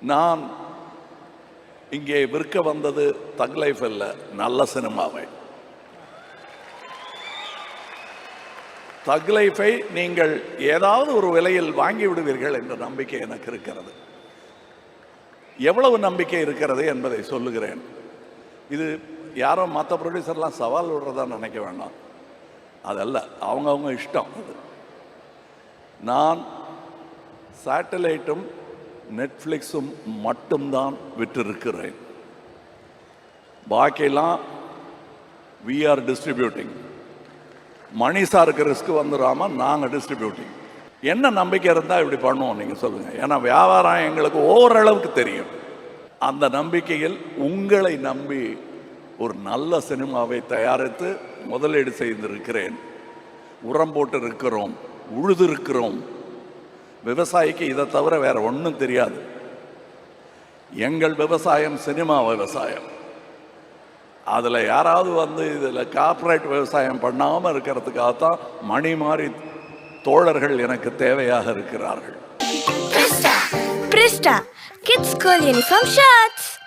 நான் இங்கே விற்க வந்தது தக் லைஃப் அல்ல, நல்ல சினிமாவை. தக் லைஃபை நீங்கள் ஏதாவது ஒரு விலையில் வாங்கி விடுவீர்கள் என்ற நம்பிக்கை எனக்கு இருக்கிறது. எவ்வளவு நம்பிக்கை இருக்கிறது என்பதை சொல்லுகிறேன். இது யாரோ மற்ற ப்ரொடியூசர்லாம் சவால் விடுறதா நினைக்க வேண்டாம், அதல்ல, அவங்கவுங்க இஷ்டம். அது நான் சேட்டலைட்டும் நெட்ஃப்ளிக்ஸும் மட்டும்தான் விற்றிருக்கிறேன். பாக்கியெல்லாம் வி ஆர் டிஸ்ட்ரிபியூட்டிங். மணி சாருக்கு ரிஸ்க் வந்துடாம நாங்கள் டிஸ்ட்ரிபியூட்டிங். என்ன நம்பிக்கை இருந்தால் இப்படி பண்ணுவோம் நீங்கள் சொல்லுங்கள். ஏன்னா வியாபாரம் எங்களுக்கு ஓரளவுக்கு தெரியும். அந்த நம்பிக்கையில் உங்களை நம்பி ஒரு நல்ல சினிமாவை தயாரித்து முதலீடு செய்திருக்கிறேன். உரம் போட்டு இருக்கிறோம், உழுது இருக்கிறோம். விவசாயிக்கு இதை தவிர வேற ஒன்றும் தெரியாது. எங்கள் விவசாயம் சினிமா விவசாயம். அதில் யாராவது வந்து இதில் கார்ப்பரேட் விவசாயம் பண்ணாமல் இருக்கிறதுக்காகத்தான் மணி மாறி தோழர்கள் எனக்கு தேவையாக இருக்கிறார்கள். Prista Kids School Uniform Shirts.